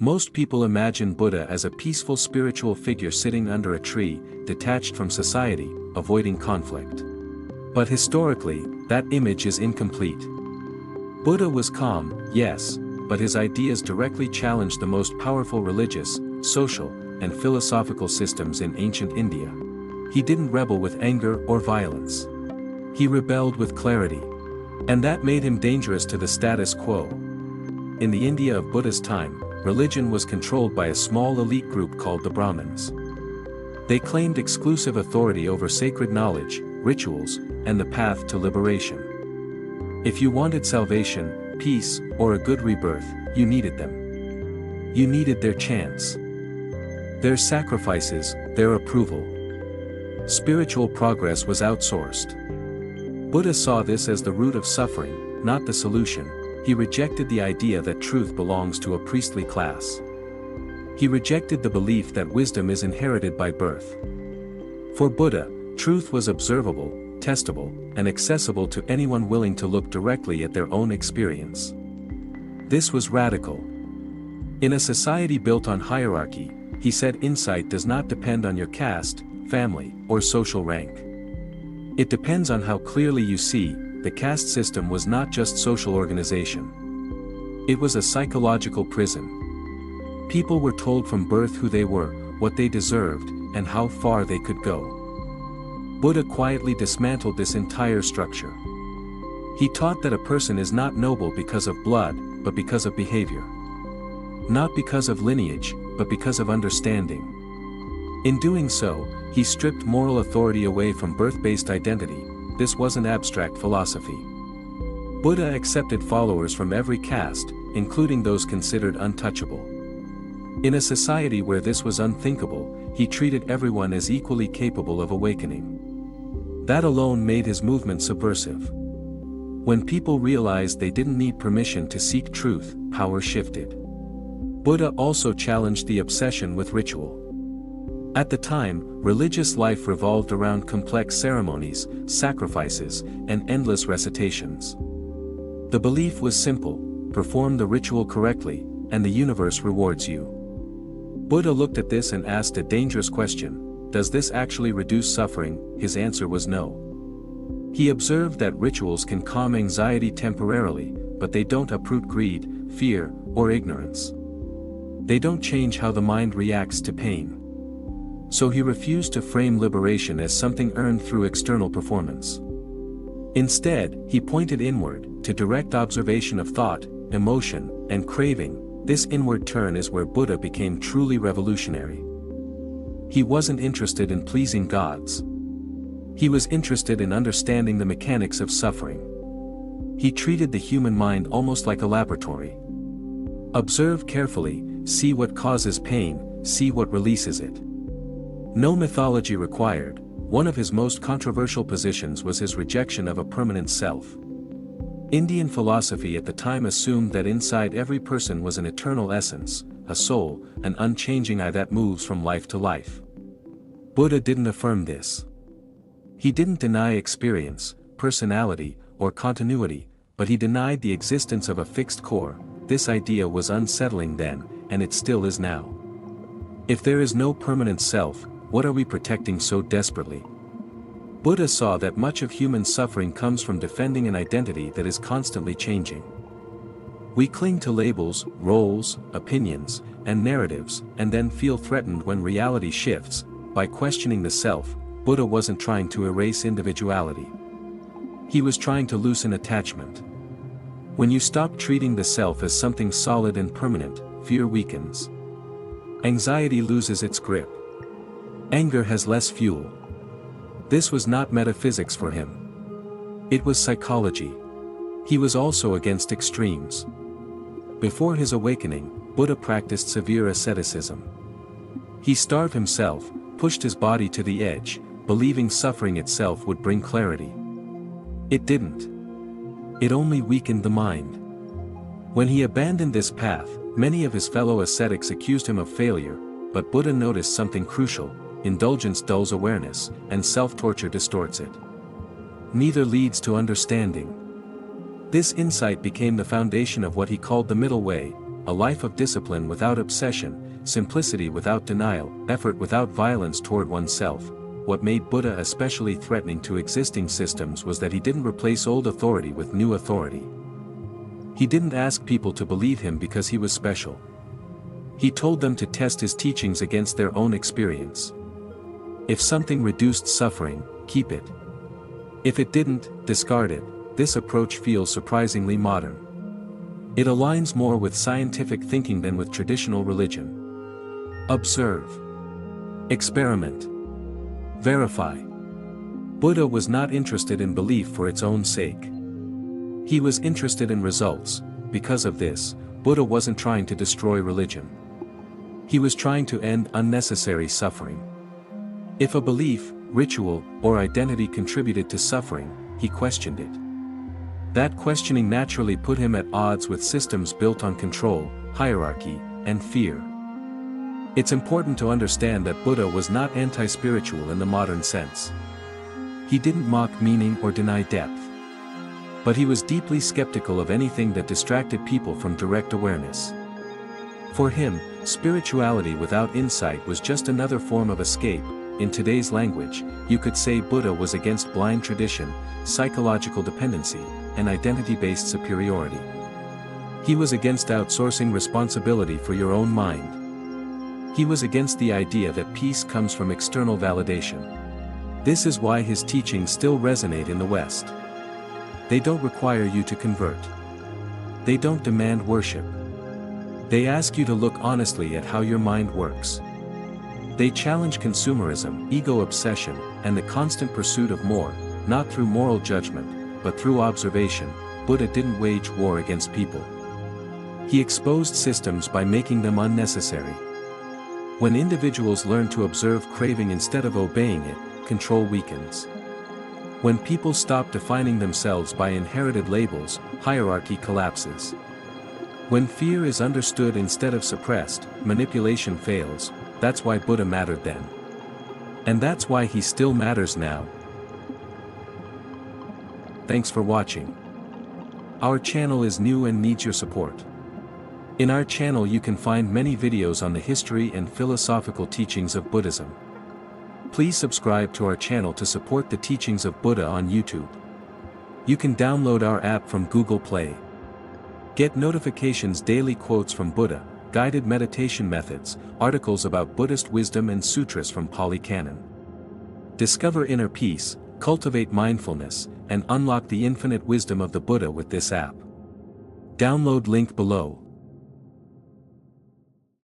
Most people imagine Buddha as a peaceful spiritual figure sitting under a tree, detached from society, avoiding conflict. But historically, that image is incomplete. Buddha was calm, yes, but his ideas directly challenged the most powerful religious, social, and philosophical systems in ancient India. He didn't rebel with anger or violence. He rebelled with clarity. And that made him dangerous to the status quo. In the India of Buddha's time, religion was controlled by a small elite group called the Brahmins. They claimed exclusive authority over sacred knowledge, rituals, and the path to liberation. If you wanted salvation, peace, or a good rebirth, you needed them. You needed their chants, their sacrifices, their approval. Spiritual progress was outsourced. Buddha saw this as the root of suffering, not the solution. He rejected the idea that truth belongs to a priestly class. He rejected the belief that wisdom is inherited by birth. For Buddha, truth was observable, testable, and accessible to anyone willing to look directly at their own experience. This was radical. In a society built on hierarchy, he said insight does not depend on your caste, family, or social rank. It depends on how clearly you see. The caste system was not just social organization. It was a psychological prison. People were told from birth who they were, what they deserved, and how far they could go. Buddha quietly dismantled this entire structure. He taught that a person is not noble because of blood, but because of behavior. Not because of lineage, but because of understanding. In doing so, he stripped moral authority away from birth-based identity. This wasn't abstract philosophy. Buddha accepted followers from every caste, including those considered untouchable. In a society where this was unthinkable, he treated everyone as equally capable of awakening. That alone made his movement subversive. When people realized they didn't need permission to seek truth, power shifted. Buddha also challenged the obsession with ritual. At the time, religious life revolved around complex ceremonies, sacrifices, and endless recitations. The belief was simple: perform the ritual correctly, and the universe rewards you. Buddha looked at this and asked a dangerous question: does this actually reduce suffering? His answer was no. He observed that rituals can calm anxiety temporarily, but they don't uproot greed, fear, or ignorance. They don't change how the mind reacts to pain. So he refused to frame liberation as something earned through external performance. Instead, he pointed inward, to direct observation of thought, emotion, and craving. This inward turn is where Buddha became truly revolutionary. He wasn't interested in pleasing gods. He was interested in understanding the mechanics of suffering. He treated the human mind almost like a laboratory. Observe carefully, see what causes pain, see what releases it. No mythology required. One of his most controversial positions was his rejection of a permanent self. Indian philosophy at the time assumed that inside every person was an eternal essence, a soul, an unchanging I that moves from life to life. Buddha didn't affirm this. He didn't deny experience, personality, or continuity, but he denied the existence of a fixed core. This idea was unsettling then, and it still is now. If there is no permanent self, what are we protecting so desperately? Buddha saw that much of human suffering comes from defending an identity that is constantly changing. We cling to labels, roles, opinions, and narratives, and then feel threatened when reality shifts. By questioning the self, Buddha wasn't trying to erase individuality. He was trying to loosen attachment. When you stop treating the self as something solid and permanent, fear weakens. Anxiety loses its grip. Anger has less fuel. This was not metaphysics for him. It was psychology. He was also against extremes. Before his awakening, Buddha practiced severe asceticism. He starved himself, pushed his body to the edge, believing suffering itself would bring clarity. It didn't. It only weakened the mind. When he abandoned this path, many of his fellow ascetics accused him of failure, but Buddha noticed something crucial: indulgence dulls awareness, and self-torture distorts it. Neither leads to understanding. This insight became the foundation of what he called the middle way, a life of discipline without obsession, simplicity without denial, effort without violence toward oneself. What made Buddha especially threatening to existing systems was that he didn't replace old authority with new authority. He didn't ask people to believe him because he was special. He told them to test his teachings against their own experience. If something reduced suffering, keep it. If it didn't, discard it. This approach feels surprisingly modern. It aligns more with scientific thinking than with traditional religion. Observe. Experiment. Verify. Buddha was not interested in belief for its own sake. He was interested in results. Because of this, Buddha wasn't trying to destroy religion. He was trying to end unnecessary suffering. If a belief, ritual, or identity contributed to suffering, he questioned it. That questioning naturally put him at odds with systems built on control, hierarchy, and fear. It's important to understand that Buddha was not anti-spiritual in the modern sense. He didn't mock meaning or deny depth. But he was deeply skeptical of anything that distracted people from direct awareness. For him, spirituality without insight was just another form of escape. In today's language, you could say Buddha was against blind tradition, psychological dependency, and identity-based superiority. He was against outsourcing responsibility for your own mind. He was against the idea that peace comes from external validation. This is why his teachings still resonate in the West. They don't require you to convert. They don't demand worship. They ask you to look honestly at how your mind works. They challenge consumerism, ego obsession, and the constant pursuit of more, not through moral judgment, but through observation. Buddha didn't wage war against people. He exposed systems by making them unnecessary. When individuals learn to observe craving instead of obeying it, control weakens. When people stop defining themselves by inherited labels, hierarchy collapses. When fear is understood instead of suppressed, manipulation fails. That's why Buddha mattered then. And that's why he still matters now. Thanks for watching. Our channel is new and needs your support. In our channel you can find many videos on the history and philosophical teachings of Buddhism. Please subscribe to our channel to support the teachings of Buddha on YouTube. You can download our app from Google Play. Get notifications, daily quotes from Buddha, guided meditation methods, articles about Buddhist wisdom and sutras from Pali Canon. Discover inner peace, cultivate mindfulness, and unlock the infinite wisdom of the Buddha with this app. Download link below.